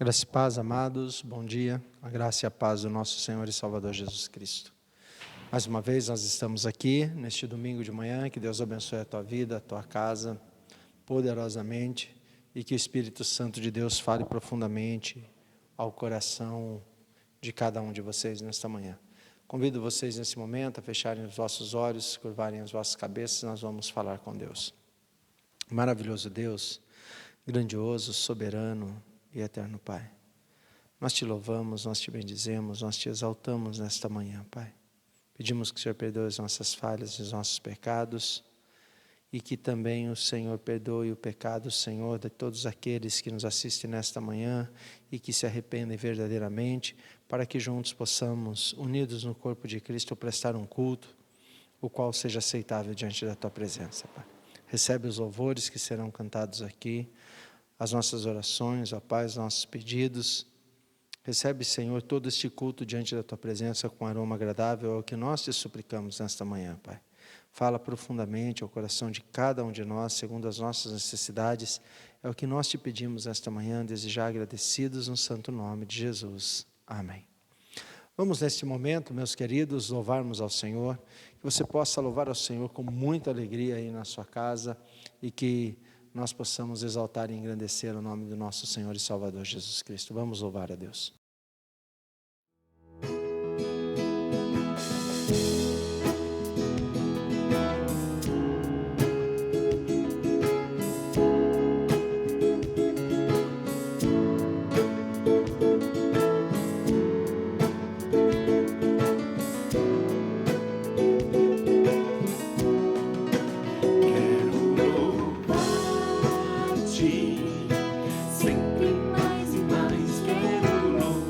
Graça e paz, amados, bom dia, a graça e a paz do nosso Senhor e Salvador Jesus Cristo. Mais uma vez nós estamos aqui, neste domingo de manhã, que Deus abençoe a tua vida, a tua casa, poderosamente, e que o Espírito Santo de Deus fale profundamente ao coração de cada um de vocês nesta manhã. Convido vocês nesse momento a fecharem os vossos olhos, curvarem as vossas cabeças, nós vamos falar com Deus. Maravilhoso Deus, grandioso, soberano e eterno Pai, nós te louvamos, nós te bendizemos, nós te exaltamos nesta manhã, Pai. Pedimos que o Senhor perdoe as nossas falhas e os nossos pecados, e que também o Senhor perdoe o pecado, Senhor, de todos aqueles que nos assistem nesta manhã e que se arrependem verdadeiramente, para que juntos possamos, unidos no corpo de Cristo, prestar um culto, o qual seja aceitável diante da Tua presença, Pai. Recebe os louvores que serão cantados aqui, as nossas orações, ó Pai, os nossos pedidos. Recebe, Senhor, todo este culto diante da Tua presença com aroma agradável, é o que nós Te suplicamos nesta manhã, Pai. Fala profundamente ao coração de cada um de nós, segundo as nossas necessidades, é o que nós Te pedimos nesta manhã, desde já agradecidos no santo nome de Jesus. Amém. Vamos neste momento, meus queridos, louvarmos ao Senhor, que você possa louvar ao Senhor com muita alegria aí na sua casa e que nós possamos exaltar e engrandecer o nome do nosso Senhor e Salvador Jesus Cristo. Vamos louvar a Deus. Sempre mais e mais quero louvar.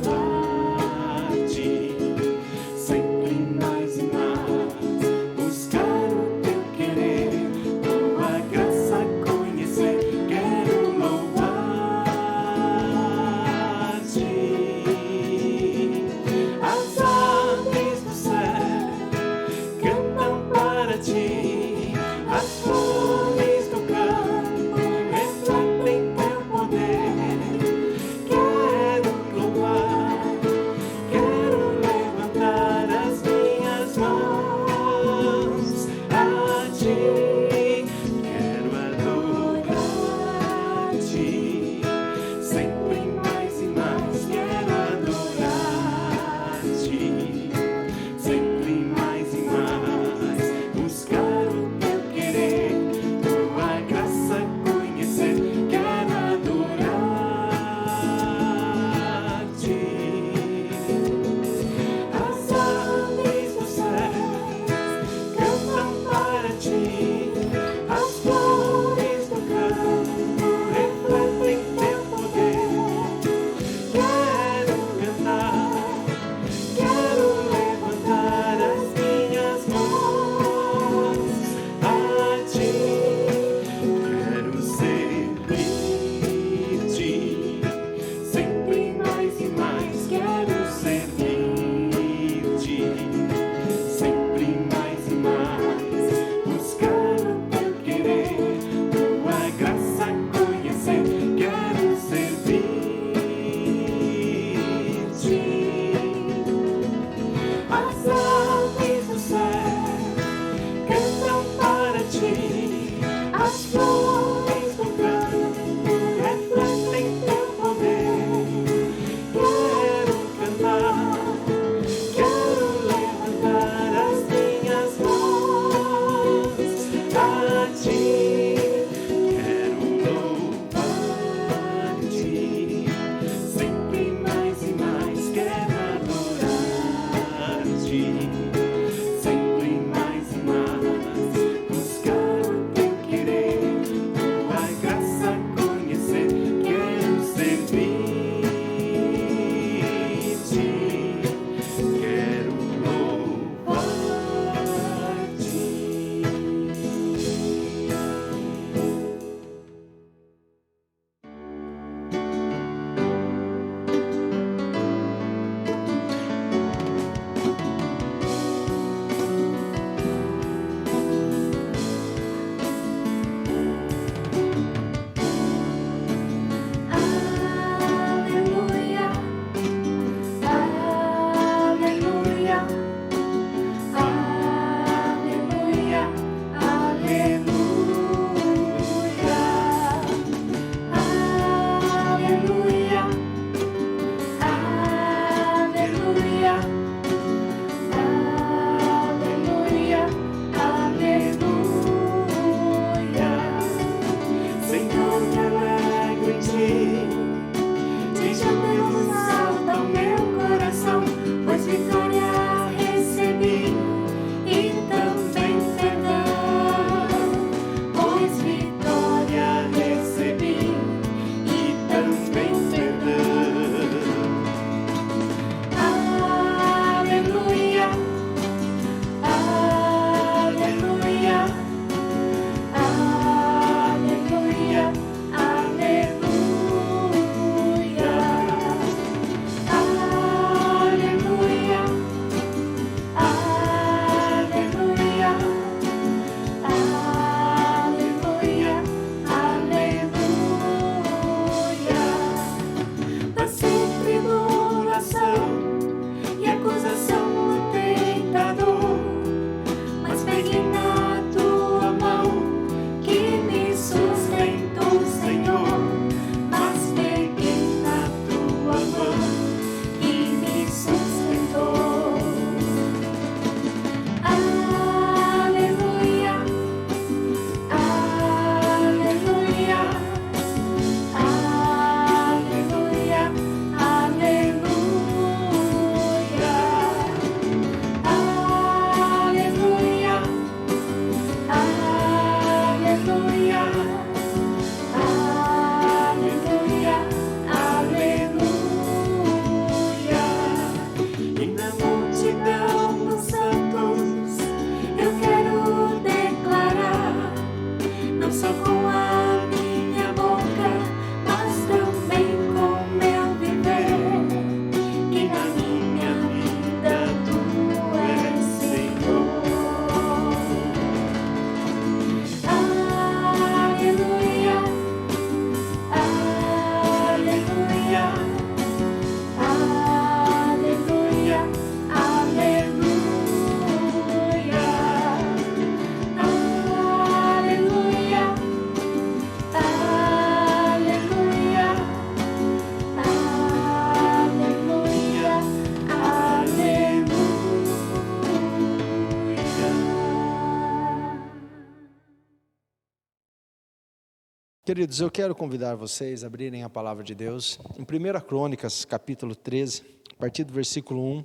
Queridos, eu quero convidar vocês a abrirem a palavra de Deus em 1 Crônicas, capítulo 13, a partir do versículo 1.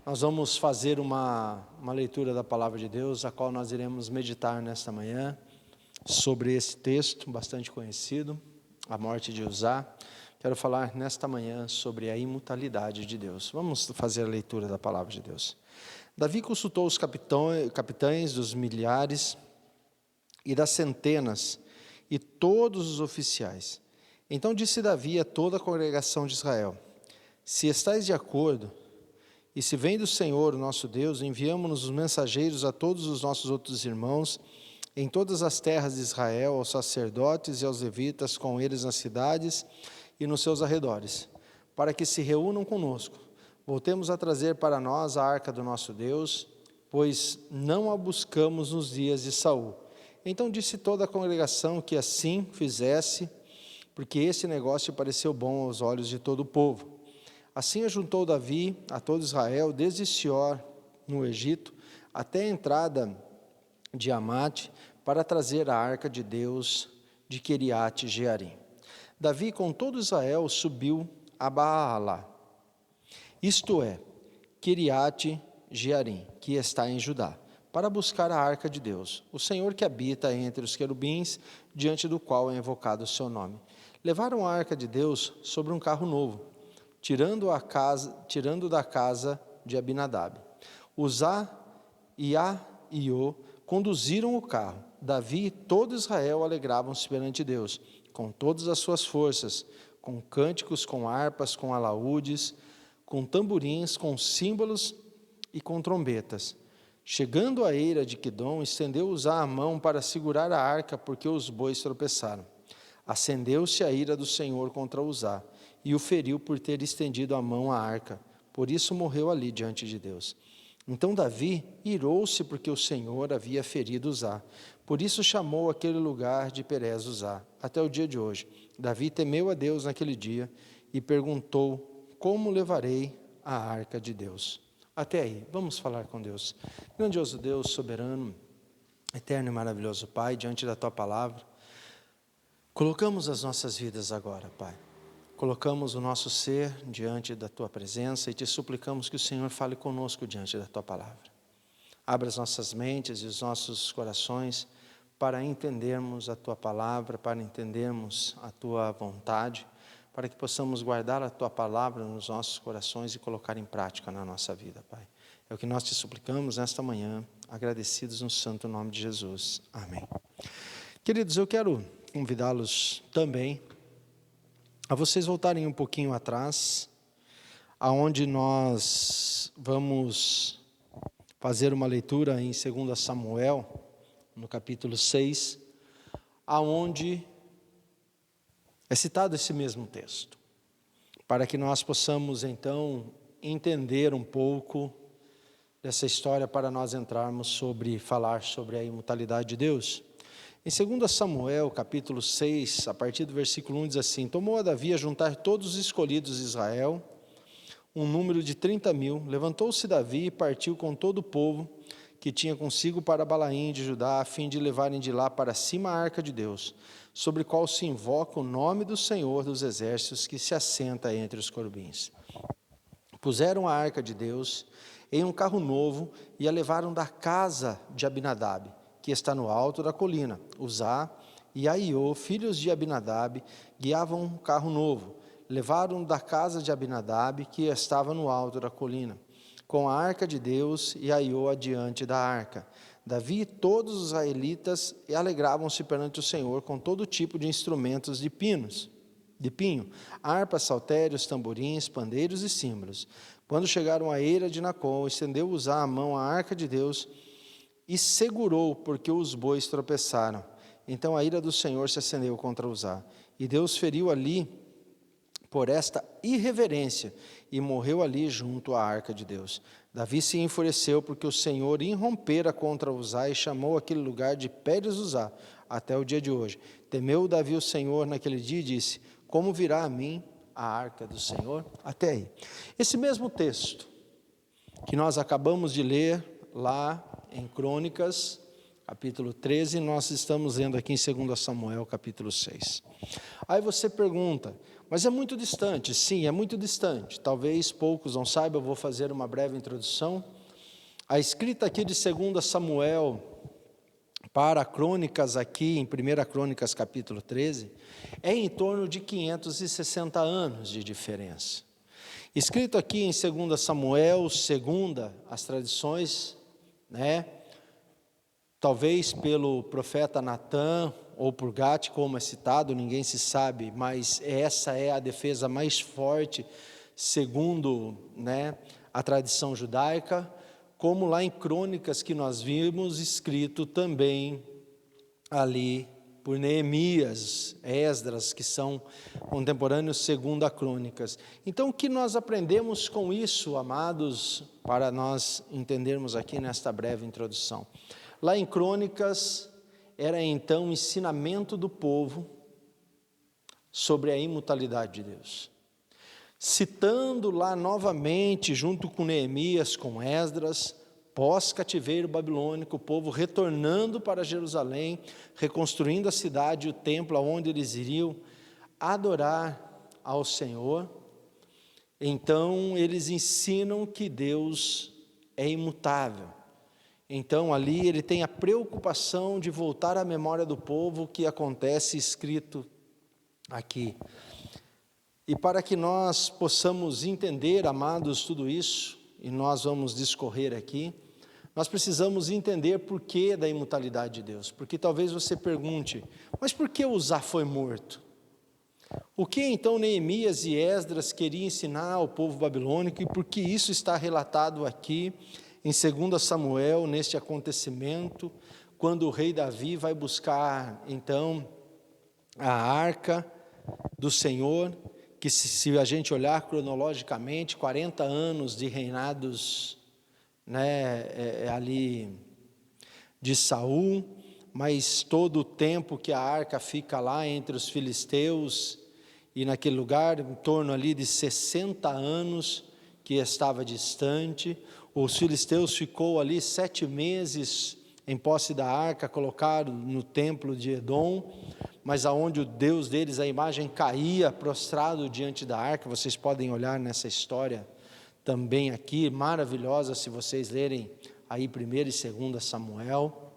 Nós vamos fazer uma leitura da palavra de Deus, a qual nós iremos meditar nesta manhã sobre esse texto bastante conhecido, a morte de Uzá. Quero falar nesta manhã sobre a imutabilidade de Deus. Vamos fazer a leitura da palavra de Deus. Davi consultou os capitães dos milhares e das centenas, e todos os oficiais. Então disse Davi a toda a congregação de Israel: se estáis de acordo, e se vem do Senhor, o nosso Deus, enviamo-nos os mensageiros a todos os nossos outros irmãos, em todas as terras de Israel, aos sacerdotes e aos levitas, com eles nas cidades e nos seus arredores, para que se reúnam conosco. Voltemos a trazer para nós a arca do nosso Deus, pois não a buscamos nos dias de Saul. Então disse toda a congregação que assim fizesse, porque esse negócio pareceu bom aos olhos de todo o povo. Assim ajuntou Davi a todo Israel, desde Sior, no Egito, até a entrada de Amate, para trazer a arca de Deus de Queriate Jearim. Davi, com todo Israel, subiu a Baalá, isto é, Queriate Jearim, que está em Judá, para buscar a arca de Deus, o Senhor que habita entre os querubins, diante do qual é invocado o seu nome. Levaram a arca de Deus sobre um carro novo, tirando da casa de Abinadab. Uzá e Aiô conduziram o carro. Davi e todo Israel alegravam-se perante Deus, com todas as suas forças, com cânticos, com harpas, com alaúdes, com tamborins, com símbolos e com trombetas. Chegando à eira de Quidom, estendeu Uzá a mão para segurar a arca, porque os bois tropeçaram. Acendeu-se a ira do Senhor contra Uzá, e o feriu por ter estendido a mão à arca. Por isso morreu ali diante de Deus. Então Davi irou-se porque o Senhor havia ferido Uzá. Por isso chamou aquele lugar de Perez Uzá, até o dia de hoje. Davi temeu a Deus naquele dia e perguntou: como levarei a arca de Deus? Até aí, vamos falar com Deus. Grandioso Deus, soberano, eterno e maravilhoso Pai, diante da Tua palavra, colocamos as nossas vidas agora, Pai. Colocamos o nosso ser diante da Tua presença e Te suplicamos que o Senhor fale conosco diante da Tua palavra. Abra as nossas mentes e os nossos corações para entendermos a Tua palavra, para entendermos a Tua vontade, para que possamos guardar a Tua palavra nos nossos corações e colocar em prática na nossa vida, Pai. É o que nós Te suplicamos nesta manhã, agradecidos no santo nome de Jesus. Amém. Queridos, eu quero convidá-los também a vocês voltarem um pouquinho atrás, aonde nós vamos fazer uma leitura em 2 Samuel, no capítulo 6, aonde é citado esse mesmo texto, para que nós possamos então entender um pouco dessa história, para nós entrarmos falar sobre a imutabilidade de Deus. Em 2 Samuel, capítulo 6, a partir do versículo 1, diz assim: tomou a Davi a juntar todos os escolhidos de Israel, um número de 30.000, levantou-se Davi e partiu com todo o povo que tinha consigo para Balaim de Judá, a fim de levarem de lá para cima a arca de Deus, sobre qual se invoca o nome do Senhor dos exércitos, que se assenta entre os querubins. Puseram a arca de Deus em um carro novo e a levaram da casa de Abinadab, que está no alto da colina. Uzá e Aiô, filhos de Abinadab, guiavam um carro novo. Levaram da casa de Abinadab, que estava no alto da colina, com a arca de Deus, e Aiô adiante da arca. Davi e todos os israelitas alegravam-se perante o Senhor com todo tipo de instrumentos de pinho, harpas, saltérios, tamborins, pandeiros e símbolos. Quando chegaram à eira de Nacon, estendeu Uzá a mão à arca de Deus e segurou, porque os bois tropeçaram. Então a ira do Senhor se acendeu contra Uzá, e Deus feriu ali por esta irreverência, e morreu ali junto à arca de Deus. Davi se enfureceu, porque o Senhor irrompera contra Uzá, e chamou aquele lugar de Pérez Uzá, até o dia de hoje. Temeu Davi o Senhor naquele dia e disse: como virá a mim a arca do Senhor? Até aí. Esse mesmo texto que nós acabamos de ler lá em Crônicas, capítulo 13, nós estamos lendo aqui em 2 Samuel, capítulo 6. Aí você pergunta, mas é muito distante? Sim, é muito distante. Talvez poucos não saibam, eu vou fazer uma breve introdução. A escrita aqui de 2 Samuel para Crônicas aqui, em 1 Crônicas, capítulo 13, é em torno de 560 anos de diferença. Escrito aqui em 2 Samuel, segundo as tradições, talvez pelo profeta Natã, ou por Gate, como é citado, ninguém se sabe, mas essa é a defesa mais forte, segundo a tradição judaica, como lá em Crônicas que nós vimos, escrito também ali por Neemias, Esdras, que são contemporâneos segundo a Crônicas. Então, o que nós aprendemos com isso, amados, para nós entendermos aqui nesta breve introdução? Lá em Crônicas, era então o ensinamento do povo sobre a imutabilidade de Deus. Citando lá novamente, junto com Neemias, com Esdras, pós-cativeiro babilônico, o povo retornando para Jerusalém, reconstruindo a cidade e o templo, onde eles iriam adorar ao Senhor. Então, eles ensinam que Deus é imutável. Então, ali ele tem a preocupação de voltar à memória do povo o que acontece escrito aqui. E para que nós possamos entender, amados, tudo isso, e nós vamos discorrer aqui, nós precisamos entender por que da imutabilidade de Deus. Porque talvez você pergunte, mas por que Uzá foi morto? O que então Neemias e Esdras queriam ensinar ao povo babilônico e por que isso está relatado aqui em 2 Samuel, neste acontecimento, quando o rei Davi vai buscar então a arca do Senhor, que se a gente olhar cronologicamente, 40 anos de reinados ali de Saul, mas todo o tempo que a arca fica lá entre os filisteus e naquele lugar, em torno ali de 60 anos que estava distante, os filisteus ficou ali 7 meses em posse da arca, colocado no templo de Edom, mas aonde o Deus deles, a imagem caía prostrado diante da arca. Vocês podem olhar nessa história também aqui, maravilhosa, se vocês lerem aí 1 e 2 Samuel.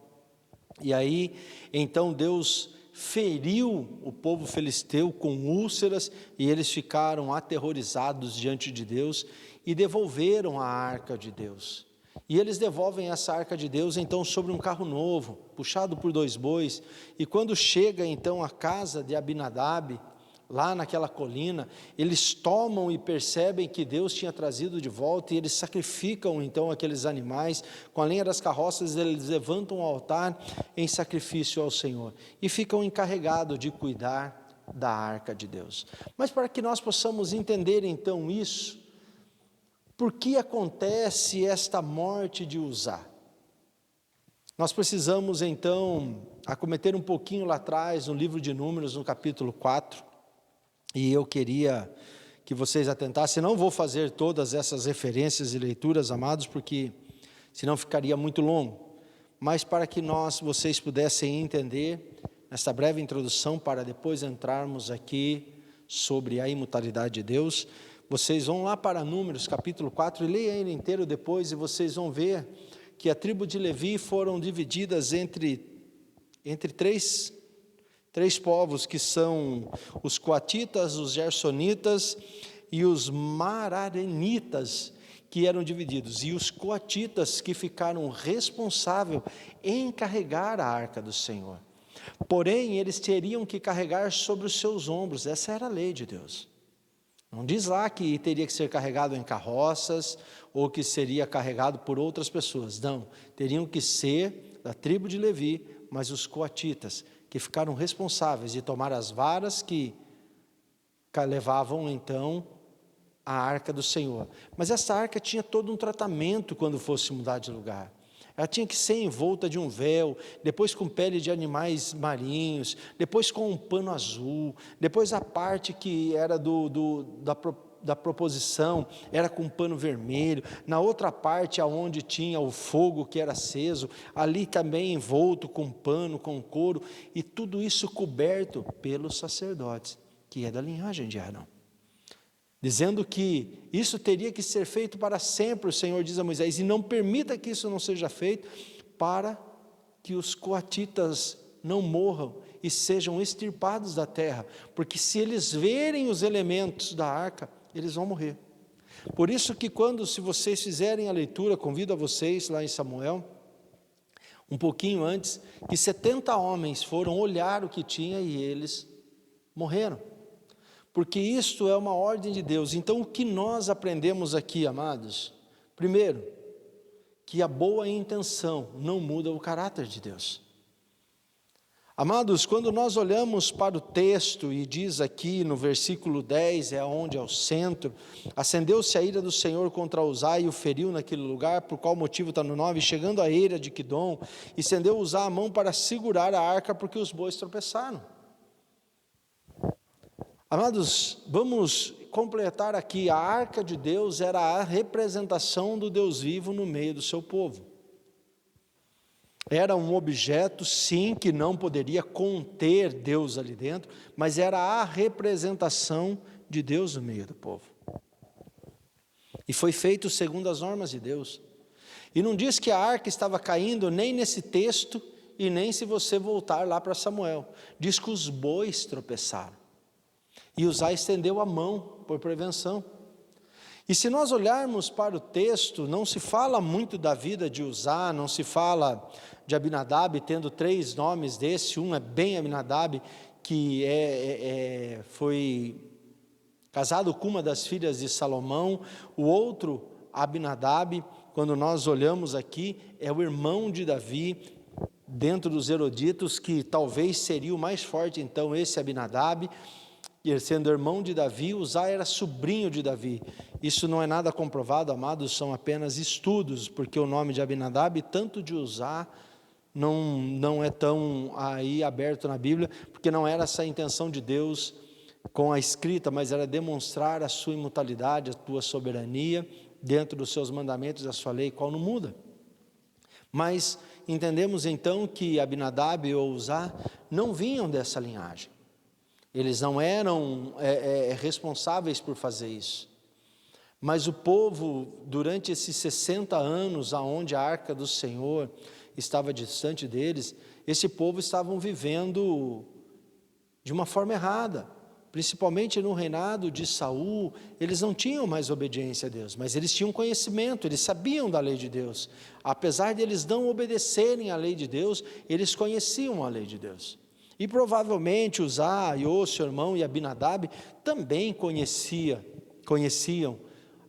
E aí, então Deus feriu o povo filisteu com úlceras, e eles ficaram aterrorizados diante de Deus, e devolveram a arca de Deus. E eles devolvem essa arca de Deus, então, sobre um carro novo, puxado por 2 bois, e quando chega, então, à casa de Abinadab, lá naquela colina, eles tomam e percebem que Deus tinha trazido de volta, e eles sacrificam, então, aqueles animais, com a lenha das carroças, eles levantam o altar em sacrifício ao Senhor, e ficam encarregados de cuidar da arca de Deus. Mas para que nós possamos entender, então, isso, por que acontece esta morte de Uzá? Nós precisamos então acometer um pouquinho lá atrás, no livro de Números, no capítulo 4, e eu queria que vocês atentassem. Não vou fazer todas essas referências e leituras, amados, porque senão ficaria muito longo, mas para que vocês pudessem entender, nesta breve introdução, para depois entrarmos aqui sobre a imutabilidade de Deus. Vocês vão lá para Números, capítulo 4, e leiam ele inteiro depois, e vocês vão ver que a tribo de Levi foram divididas entre três povos, que são os coatitas, os gersonitas e os mararenitas, que eram divididos, e os coatitas que ficaram responsáveis em carregar a arca do Senhor. Porém, eles teriam que carregar sobre os seus ombros, essa era a lei de Deus. Não diz lá que teria que ser carregado em carroças, ou que seria carregado por outras pessoas. Não, teriam que ser da tribo de Levi, mas os coatitas, que ficaram responsáveis de tomar as varas que levavam então a arca do Senhor. Mas essa arca tinha todo um tratamento quando fosse mudar de lugar. Ela tinha que ser envolta de um véu, depois com pele de animais marinhos, depois com um pano azul, depois a parte que era da proposição era com pano vermelho, na outra parte aonde tinha o fogo que era aceso, ali também envolto com pano, com couro, e tudo isso coberto pelos sacerdotes, que é da linhagem de Arão. Dizendo que isso teria que ser feito para sempre, o Senhor diz a Moisés, e não permita que isso não seja feito, para que os coatitas não morram e sejam extirpados da terra, porque se eles verem os elementos da arca, eles vão morrer. Por isso que se vocês fizerem a leitura, convido a vocês lá em Samuel, um pouquinho antes, que 70 homens foram olhar o que tinha e eles morreram. Porque isto é uma ordem de Deus. Então o que nós aprendemos aqui, amados? Primeiro, que a boa intenção não muda o caráter de Deus. Amados, quando nós olhamos para o texto, e diz aqui no versículo 10, é onde é o centro, acendeu-se a ira do Senhor contra Uzá e o feriu naquele lugar, por qual motivo está no 9, chegando a eira de Quidom, e estendeu Uzá a mão para segurar a arca, porque os bois tropeçaram. Amados, vamos completar aqui, a arca de Deus era a representação do Deus vivo no meio do seu povo. Era um objeto, sim, que não poderia conter Deus ali dentro, mas era a representação de Deus no meio do povo. E foi feito segundo as normas de Deus. E não diz que a arca estava caindo nem nesse texto, e nem se você voltar lá para Samuel. Diz que os bois tropeçaram. E Uzá estendeu a mão por prevenção. E se nós olharmos para o texto, não se fala muito da vida de Uzá, não se fala de Abinadab, tendo 3 nomes desse, um é bem Abinadab, que foi casado com uma das filhas de Salomão, o outro, Abinadab, quando nós olhamos aqui, é o irmão de Davi, dentro dos eruditos, que talvez seria o mais forte, então, esse Abinadab, e sendo irmão de Davi, Uzá era sobrinho de Davi. Isso não é nada comprovado, amados, são apenas estudos, porque o nome de Abinadab, tanto de Uzá, não é tão aí aberto na Bíblia, porque não era essa a intenção de Deus com a escrita, mas era demonstrar a sua imutabilidade, a sua soberania, dentro dos seus mandamentos, a sua lei, qual não muda. Mas entendemos então que Abinadab ou Uzá não vinham dessa linhagem. Eles não eram responsáveis por fazer isso. Mas o povo, durante esses 60 anos, aonde a arca do Senhor estava distante deles, esse povo estavam vivendo de uma forma errada. Principalmente no reinado de Saul, eles não tinham mais obediência a Deus, mas eles tinham conhecimento, eles sabiam da lei de Deus. Apesar de eles não obedecerem à lei de Deus, eles conheciam a lei de Deus. E provavelmente Uzá, e o seu irmão e Abinadab também conheciam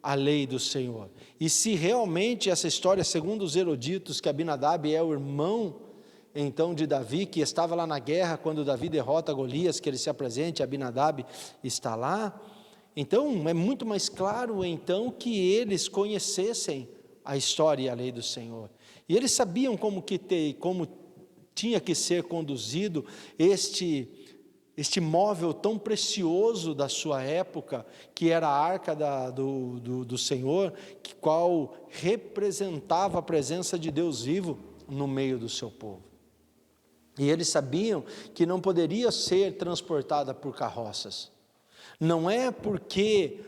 a lei do Senhor. E se realmente essa história, segundo os eruditos, que Abinadab é o irmão então de Davi, que estava lá na guerra, quando Davi derrota Golias, que ele se apresente, Abinadab está lá, então é muito mais claro então que eles conhecessem a história e a lei do Senhor. E eles sabiam como tinha que ser conduzido este móvel tão precioso da sua época, que era a arca do Senhor, qual representava a presença de Deus vivo no meio do seu povo. E eles sabiam que não poderia ser transportada por carroças. Não é porque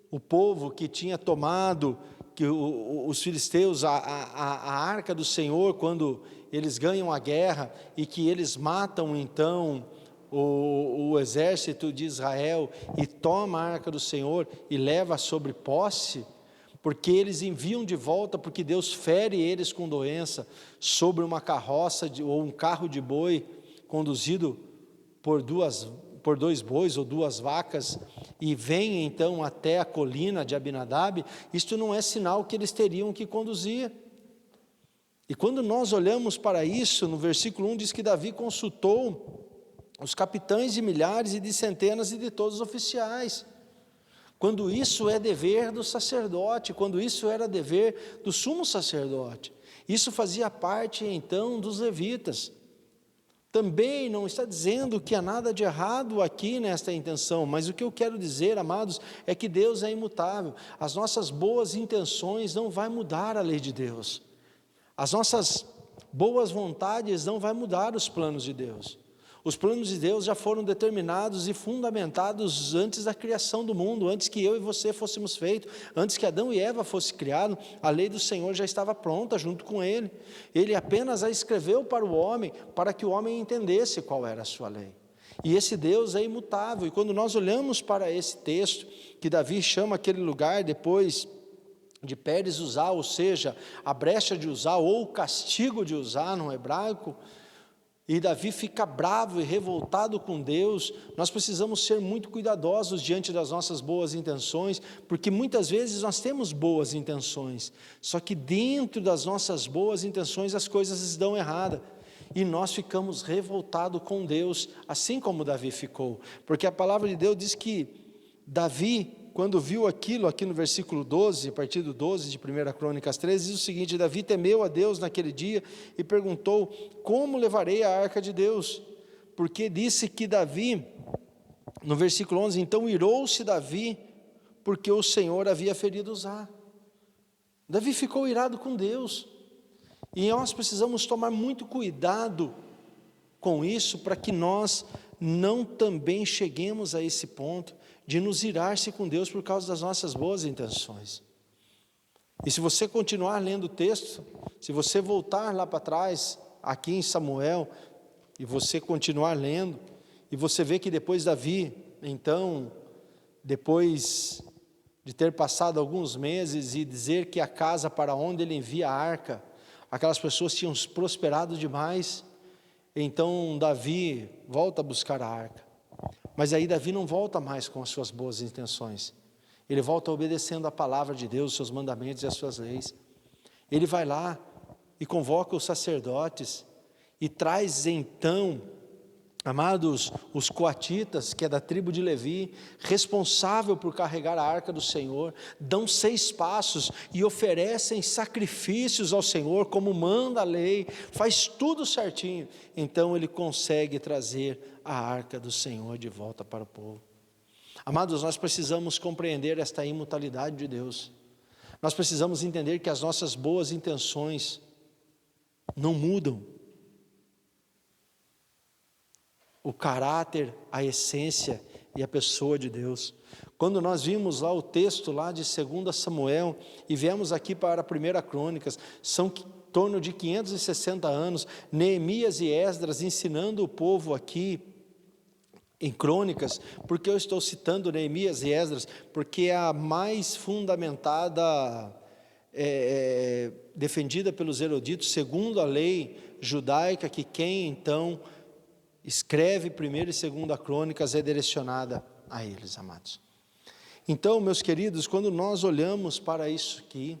o povo que tinha tomado, que os filisteus, a arca do Senhor, quando eles ganham a guerra e que eles matam então o exército de Israel e toma a arca do Senhor e leva sobre posse, porque eles enviam de volta, porque Deus fere eles com doença, sobre uma carroça ou um carro de boi, conduzido por 2 bois ou 2 vacas, e vem então até a colina de Abinadab, isto não é sinal que eles teriam que conduzir. E quando nós olhamos para isso, no versículo 1 diz que Davi consultou os capitães de milhares e de centenas e de todos os oficiais, quando isso é dever do sacerdote, quando isso era dever do sumo sacerdote. Isso fazia parte então dos levitas. Também não está dizendo que há nada de errado aqui nesta intenção, mas o que eu quero dizer, amados, é que Deus é imutável. As nossas boas intenções não vai mudar a lei de Deus. As nossas boas vontades não vai mudar os planos de Deus. Os planos de Deus já foram determinados e fundamentados antes da criação do mundo, antes que eu e você fôssemos feitos, antes que Adão e Eva fossem criados, a lei do Senhor já estava pronta junto com ele. Ele apenas a escreveu para o homem, para que o homem entendesse qual era a sua lei. E esse Deus é imutável, e quando nós olhamos para esse texto, que Davi chama aquele lugar depois de Pérez Uzá, ou seja, a brecha de Uzá, ou o castigo de Uzá no hebraico, e Davi fica bravo e revoltado com Deus, nós precisamos ser muito cuidadosos diante das nossas boas intenções, porque muitas vezes nós temos boas intenções, só que dentro das nossas boas intenções as coisas dão errada, e nós ficamos revoltados com Deus, assim como Davi ficou, porque a palavra de Deus diz que Davi, quando viu aquilo, aqui no versículo 12, a partir do 12 de 1 Crônicas 13, diz o seguinte: Davi temeu a Deus naquele dia e perguntou: como levarei a arca de Deus? Porque disse que Davi, no versículo 11, então irou-se Davi, porque o Senhor havia ferido Uzá. Davi ficou irado com Deus, e nós precisamos tomar muito cuidado com isso, para que nós não também cheguemos a esse ponto de nos irar-se com Deus por causa das nossas boas intenções. E se você continuar lendo o texto, se você voltar lá para trás, aqui em Samuel, e você continuar lendo, e você vê que depois Davi, então, depois de ter passado alguns meses e dizer que a casa para onde ele envia a arca, aquelas pessoas tinham prosperado demais, então Davi volta a buscar a arca. Mas aí Davi não volta mais com as suas boas intenções, ele volta obedecendo a palavra de Deus, os seus mandamentos e as suas leis. Ele vai lá e convoca os sacerdotes e traz então, amados, os coatitas, que é da tribo de Levi, responsável por carregar a arca do Senhor, dão 6 passos e oferecem sacrifícios ao Senhor, como manda a lei, faz tudo certinho. Então ele consegue trazer a arca do Senhor de volta para o povo. Amados, nós precisamos compreender esta imutabilidade de Deus. Nós precisamos entender que as nossas boas intenções não mudam o caráter, a essência e a pessoa de Deus. Quando nós vimos lá o texto lá de 2 Samuel e viemos aqui para a 1 Crônicas, são em torno de 560 anos, Neemias e Esdras ensinando o povo aqui em Crônicas. Porque eu estou citando Neemias e Esdras? Porque é a mais fundamentada, defendida pelos eruditos, segundo a lei judaica, que quem então escreve 1ª e 2ª Crônicas é direcionada a eles, amados. Então, meus queridos, quando nós olhamos para isso aqui,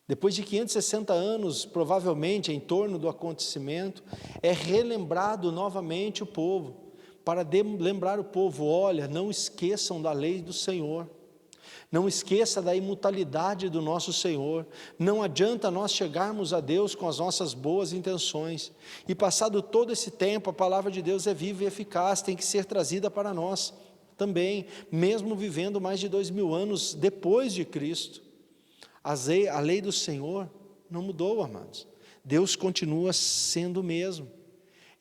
depois de 560 anos, provavelmente em torno do acontecimento, é relembrado novamente o povo, para lembrar o povo: olha, não esqueçam da lei do Senhor, não esqueça da imutabilidade do nosso Senhor. Não adianta nós chegarmos a Deus com as nossas boas intenções, e passado todo esse tempo, a palavra de Deus é viva e eficaz, tem que ser trazida para nós também, mesmo vivendo mais de 2000 anos depois de Cristo. A lei do Senhor não mudou, amados. Deus continua sendo o mesmo.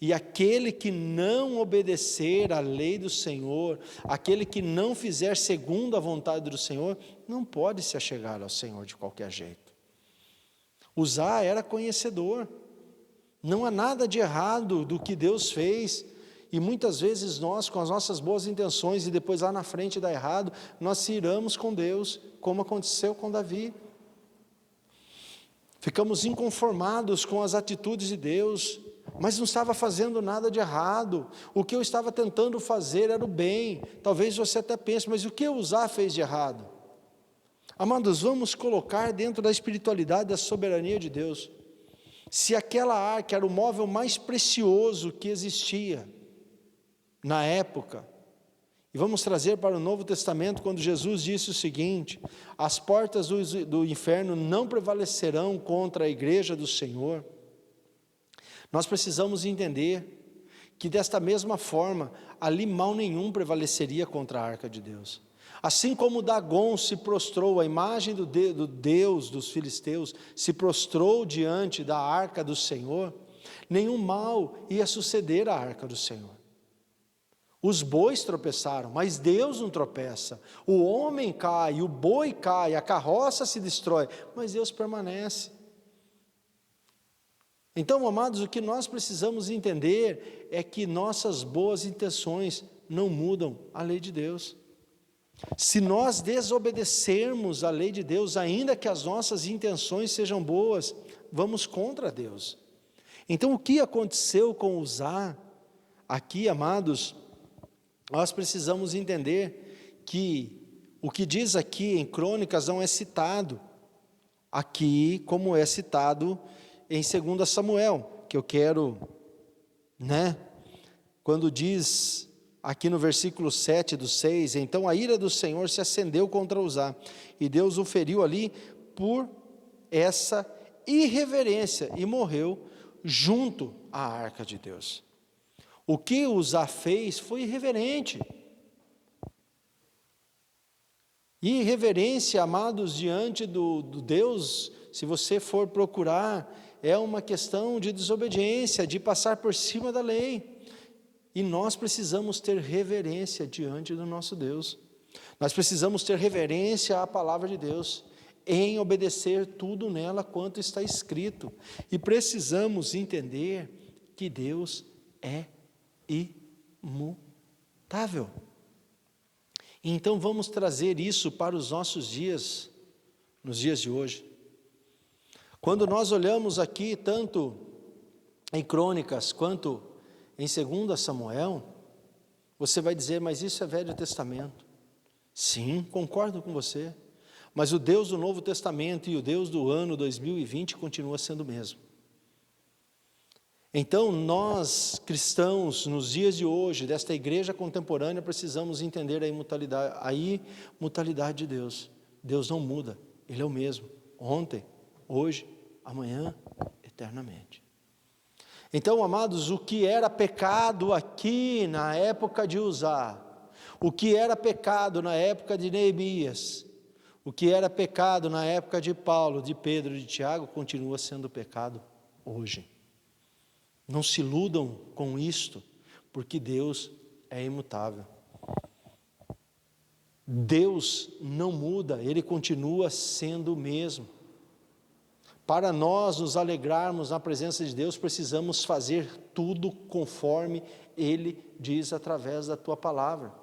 E aquele que não obedecer à lei do Senhor, aquele que não fizer segundo a vontade do Senhor, não pode se achegar ao Senhor de qualquer jeito. Uzá era conhecedor, não há nada de errado do que Deus fez, e muitas vezes nós, com as nossas boas intenções, e depois lá na frente dá errado, nós se iramos com Deus, como aconteceu com Davi. Ficamos inconformados com as atitudes de Deus, mas não estava fazendo nada de errado. O que eu estava tentando fazer era o bem. Talvez você até pense: mas o que Uzá fez de errado? Amados, vamos colocar dentro da espiritualidade, da soberania de Deus. Se aquela arca era o móvel mais precioso que existia na época, e vamos trazer para o Novo Testamento, quando Jesus disse o seguinte: as portas do inferno não prevalecerão contra a igreja do Senhor. Nós precisamos entender que desta mesma forma, ali mal nenhum prevaleceria contra a arca de Deus. Assim como Dagon se prostrou, a imagem do Deus dos filisteus, se prostrou diante da arca do Senhor, nenhum mal ia suceder à arca do Senhor. Os bois tropeçaram, mas Deus não tropeça. O homem cai, o boi cai, a carroça se destrói, mas Deus permanece. Então, amados, o que nós precisamos entender é que nossas boas intenções não mudam a lei de Deus. Se nós desobedecermos a lei de Deus, ainda que as nossas intenções sejam boas, vamos contra Deus. Então, o que aconteceu com Uzá? Aqui, amados, nós precisamos entender que o que diz aqui em Crônicas não é citado aqui como é citado em 2 Samuel, que eu quero, quando diz aqui no versículo 7 do 6, então a ira do Senhor se acendeu contra Uzá, e Deus o feriu ali por essa irreverência, e morreu junto à arca de Deus. O que Uzá fez foi irreverente. E irreverência, amados, diante do Deus, se você for procurar, é uma questão de desobediência, de passar por cima da lei. E nós precisamos ter reverência diante do nosso Deus. Nós precisamos ter reverência à palavra de Deus, em obedecer tudo nela quanto está escrito. E precisamos entender que Deus é imutável. Então vamos trazer isso para os nossos dias, nos dias de hoje. Quando nós olhamos aqui, tanto em Crônicas, quanto em 2 Samuel, você vai dizer, mas isso é Velho Testamento. Sim, concordo com você, mas o Deus do Novo Testamento e o Deus do ano 2020 continua sendo o mesmo. Então nós, cristãos, nos dias de hoje, desta igreja contemporânea, precisamos entender a imutabilidade de Deus. Deus não muda, Ele é o mesmo, ontem, hoje, amanhã, eternamente. Então, amados, o que era pecado aqui na época de Uzá, o que era pecado na época de Neemias, o que era pecado na época de Paulo, de Pedro, de Tiago, continua sendo pecado hoje. Não se iludam com isto, porque Deus é imutável. Deus não muda, Ele continua sendo o mesmo. Para nós nos alegrarmos na presença de Deus, precisamos fazer tudo conforme Ele diz através da tua palavra.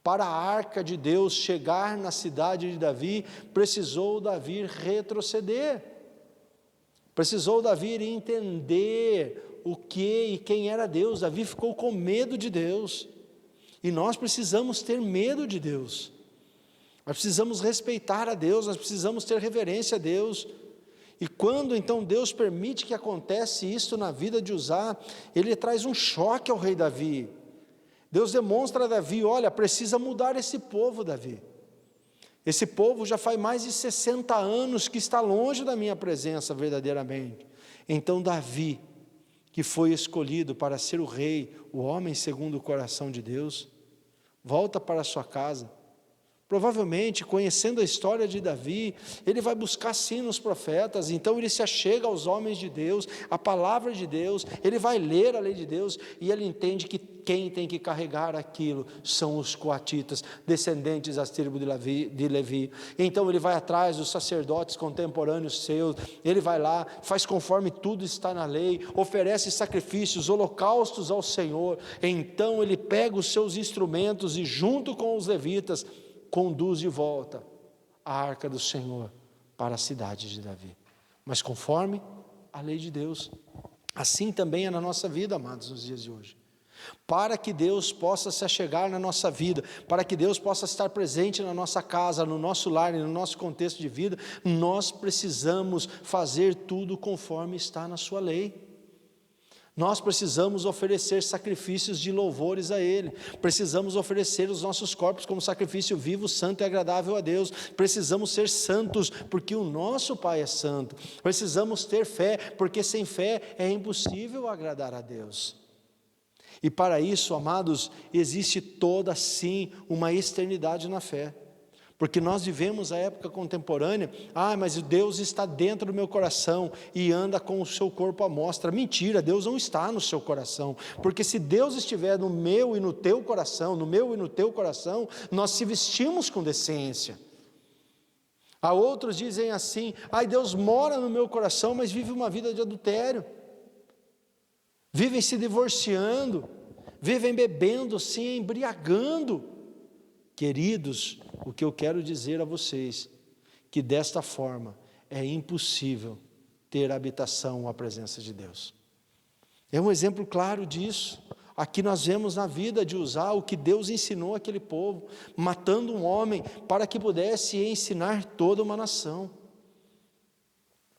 Para a arca de Deus chegar na cidade de Davi, precisou Davi retroceder. Precisou Davi entender o que e quem era Deus. Davi ficou com medo de Deus. E nós precisamos ter medo de Deus. Nós precisamos respeitar a Deus, nós precisamos ter reverência a Deus. E quando então Deus permite que aconteça isso na vida de Uzá, Ele traz um choque ao rei Davi. Deus demonstra a Davi, olha, precisa mudar esse povo, Davi. Esse povo já faz mais de 60 anos que está longe da minha presença verdadeiramente. Então Davi, que foi escolhido para ser o rei, o homem segundo o coração de Deus, volta para a sua casa. Provavelmente, conhecendo a história de Davi, ele vai buscar sim nos profetas, então ele se achega aos homens de Deus, a palavra de Deus, ele vai ler a lei de Deus, e ele entende que quem tem que carregar aquilo são os coatitas, descendentes das tribos de Levi. Então ele vai atrás dos sacerdotes contemporâneos seus, ele vai lá, faz conforme tudo está na lei, oferece sacrifícios, holocaustos ao Senhor. Então ele pega os seus instrumentos e junto com os levitas, conduz de volta a arca do Senhor para a cidade de Davi, mas conforme a lei de Deus. Assim também é na nossa vida, amados, nos dias de hoje. Para que Deus possa se achegar na nossa vida, para que Deus possa estar presente na nossa casa, no nosso lar e no nosso contexto de vida, nós precisamos fazer tudo conforme está na sua lei. Nós precisamos oferecer sacrifícios de louvores a Ele. Precisamos oferecer os nossos corpos como sacrifício vivo, santo e agradável a Deus. Precisamos ser santos, porque o nosso Pai é santo. Precisamos ter fé, porque sem fé é impossível agradar a Deus. E para isso, amados, existe toda sim uma eternidade na fé. Porque nós vivemos a época contemporânea, mas Deus está dentro do meu coração e anda com o seu corpo à mostra. Mentira, Deus não está no seu coração, porque se Deus estiver no meu e no teu coração, nós se vestimos com decência. Há outros dizem assim, Deus mora no meu coração, mas vive uma vida de adultério, vivem se divorciando, vivem bebendo, se embriagando. Queridos, o que eu quero dizer a vocês, que desta forma é impossível ter habitação à presença de Deus. É um exemplo claro disso. Aqui nós vemos na vida de Uzá o que Deus ensinou àquele povo, matando um homem para que pudesse ensinar toda uma nação.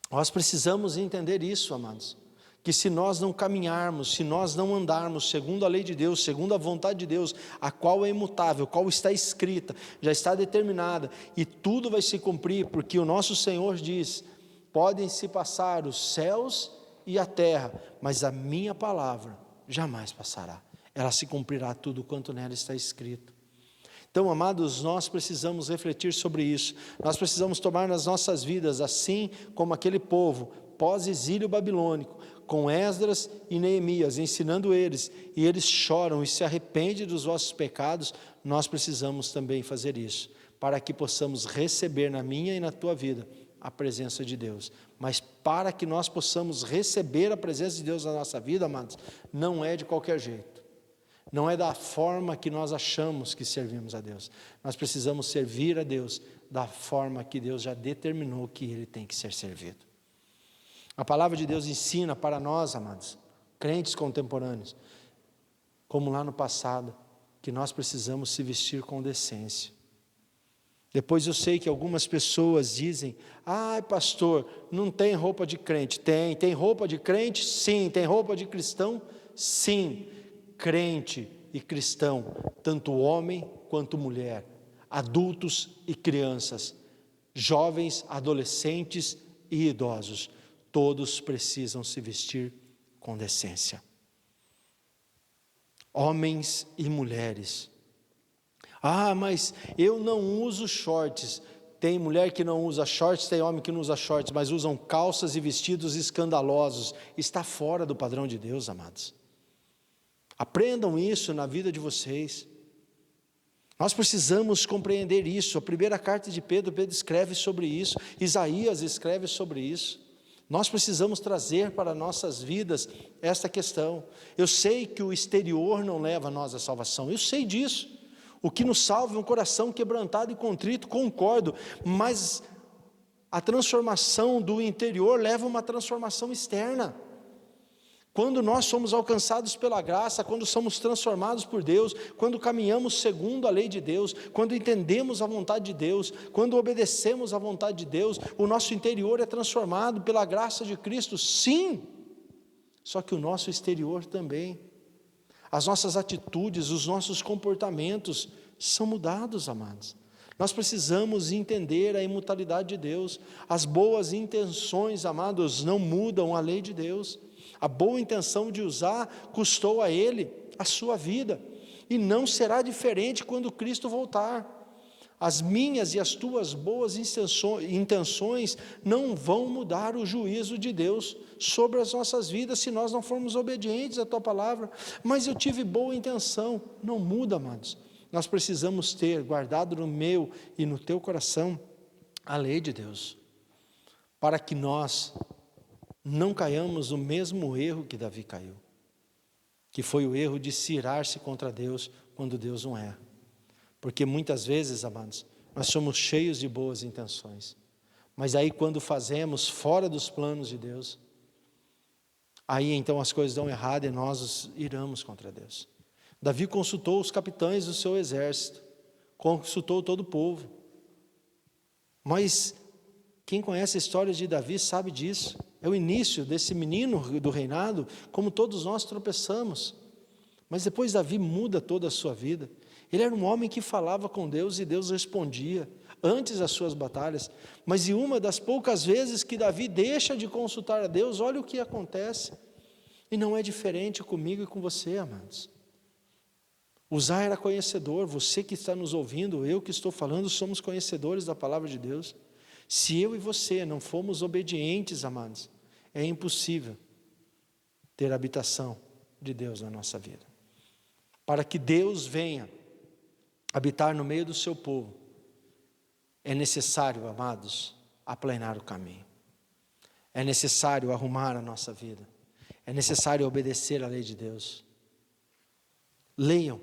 Nós precisamos entender isso, amados. Que se nós não caminharmos, se nós não andarmos segundo a lei de Deus, segundo a vontade de Deus, a qual é imutável, qual está escrita, já está determinada, e tudo vai se cumprir, porque o nosso Senhor diz, podem se passar os céus e a terra, mas a minha palavra jamais passará, ela se cumprirá tudo quanto nela está escrito. Então, amados, nós precisamos refletir sobre isso, nós precisamos tomar nas nossas vidas, assim como aquele povo, pós-exílio babilônico, com Esdras e Neemias, ensinando eles, e eles choram e se arrependem dos vossos pecados, nós precisamos também fazer isso, para que possamos receber na minha e na tua vida a presença de Deus. Mas para que nós possamos receber a presença de Deus na nossa vida, amados, não é de qualquer jeito, não é da forma que nós achamos que servimos a Deus, nós precisamos servir a Deus da forma que Deus já determinou que Ele tem que ser servido. A palavra de Deus ensina para nós, amados, crentes contemporâneos, como lá no passado, que nós precisamos se vestir com decência. Depois eu sei que algumas pessoas dizem, pastor, não tem roupa de crente. Tem roupa de crente? Sim. Tem roupa de cristão? Sim. Crente e cristão, tanto homem quanto mulher, adultos e crianças, jovens, adolescentes e idosos, todos precisam se vestir com decência. Homens e mulheres. Mas eu não uso shorts. Tem mulher que não usa shorts, tem homem que não usa shorts, mas usam calças e vestidos escandalosos. Está fora do padrão de Deus, amados. Aprendam isso na vida de vocês. Nós precisamos compreender isso. A primeira carta de Pedro escreve sobre isso. Isaías escreve sobre isso. Nós precisamos trazer para nossas vidas esta questão. Eu sei que o exterior não leva a nós à salvação, eu sei disso. O que nos salva é um coração quebrantado e contrito, concordo, mas a transformação do interior leva a uma transformação externa. Quando nós somos alcançados pela graça, quando somos transformados por Deus, quando caminhamos segundo a lei de Deus, quando entendemos a vontade de Deus, quando obedecemos à vontade de Deus, o nosso interior é transformado pela graça de Cristo, sim, só que o nosso exterior também, as nossas atitudes, os nossos comportamentos são mudados, amados. Nós precisamos entender a imutabilidade de Deus, as boas intenções, amados, não mudam a lei de Deus. A boa intenção de Uzá custou a ele a sua vida, e não será diferente quando Cristo voltar. As minhas e as tuas boas intenções não vão mudar o juízo de Deus sobre as nossas vidas, se nós não formos obedientes à tua palavra. Mas eu tive boa intenção, não muda, amados. Nós precisamos ter guardado no meu e no teu coração a lei de Deus, para que nós não caiamos no mesmo erro que Davi caiu, que foi o erro de se irar-se contra Deus quando Deus não erra. Porque muitas vezes, amados, nós somos cheios de boas intenções, mas aí quando fazemos fora dos planos de Deus, aí então as coisas dão errado e nós nos iramos contra Deus. Davi consultou os capitães do seu exército, consultou todo o povo, mas Quem conhece a história de Davi sabe disso. É o início desse menino do reinado, como todos nós tropeçamos. Mas depois Davi muda toda a sua vida. Ele era um homem que falava com Deus e Deus respondia antes das suas batalhas. Mas em uma das poucas vezes que Davi deixa de consultar a Deus, olha o que acontece. E não é diferente comigo e com você, amados. Uzá era conhecedor, você que está nos ouvindo, eu que estou falando, somos conhecedores da palavra de Deus. Se eu e você não formos obedientes, amados, é impossível ter a habitação de Deus na nossa vida. Para que Deus venha habitar no meio do seu povo, é necessário, amados, aplanar o caminho. É necessário arrumar a nossa vida. É necessário obedecer à lei de Deus. Leiam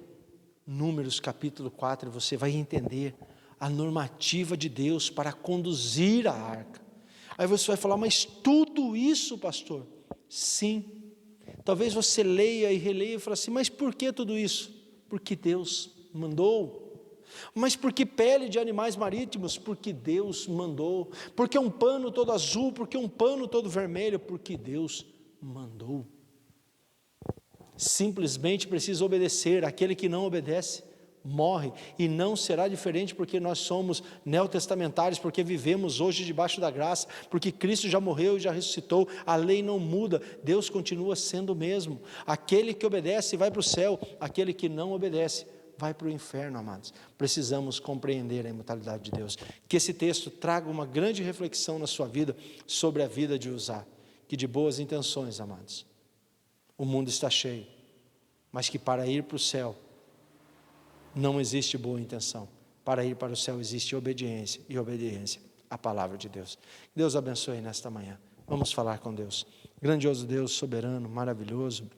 Números capítulo 4 e você vai entender a normativa de Deus para conduzir a arca. Aí você vai falar, mas tudo isso, pastor? Sim. Talvez você leia e releia e fale assim, mas por que tudo isso? Porque Deus mandou. Mas por que pele de animais marítimos? Porque Deus mandou. Porque um pano todo azul? Porque um pano todo vermelho? Porque Deus mandou. Simplesmente precisa obedecer. Aquele que não obedece morre, e não será diferente porque nós somos neotestamentários, porque vivemos hoje debaixo da graça, porque Cristo já morreu e já ressuscitou, a lei não muda, Deus continua sendo o mesmo. Aquele que obedece vai para o céu, aquele que não obedece vai para o inferno, amados. Precisamos compreender a imutabilidade de Deus. Que esse texto traga uma grande reflexão na sua vida sobre a vida de Uzá, que de boas intenções, amados, o mundo está cheio, mas que para ir para o céu não existe boa intenção. Para ir para o céu existe obediência, e obediência à palavra de Deus. Deus abençoe nesta manhã. Vamos falar com Deus. Grandioso Deus, soberano, maravilhoso,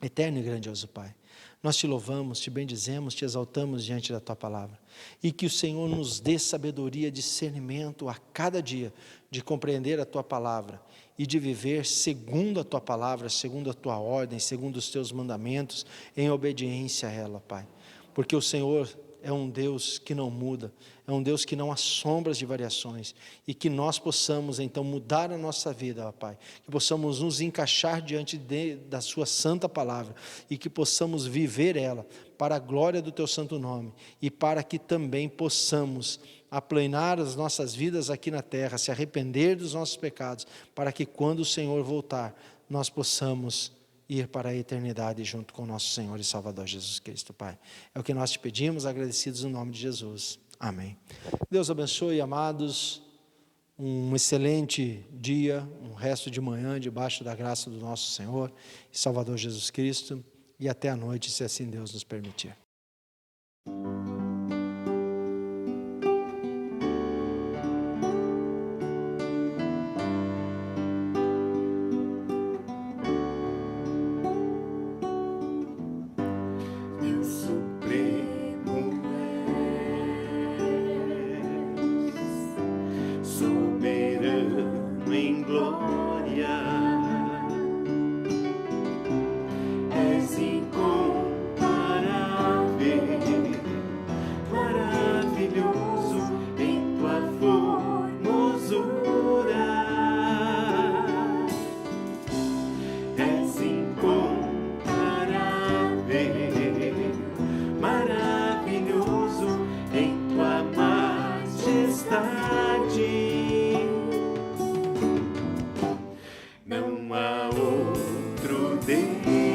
eterno e grandioso Pai. Nós te louvamos, te bendizemos, te exaltamos diante da tua palavra. E que o Senhor nos dê sabedoria, discernimento a cada dia de compreender a tua palavra e de viver segundo a tua palavra, segundo a tua ordem, segundo os teus mandamentos, em obediência a ela, Pai. Porque o Senhor é um Deus que não muda, é um Deus que não há sombras de variações, e que nós possamos então mudar a nossa vida, ó Pai, que possamos nos encaixar diante da sua santa palavra, e que possamos viver ela para a glória do teu santo nome, e para que também possamos aplanar as nossas vidas aqui na terra, se arrepender dos nossos pecados, para que quando o Senhor voltar, nós possamos ir para a eternidade junto com o nosso Senhor e Salvador Jesus Cristo, Pai. É o que nós te pedimos, agradecidos no nome de Jesus. Amém. Deus abençoe, amados, um excelente dia, um resto de manhã, debaixo da graça do nosso Senhor e Salvador Jesus Cristo, e até a noite, se assim Deus nos permitir. Não há outro Deus.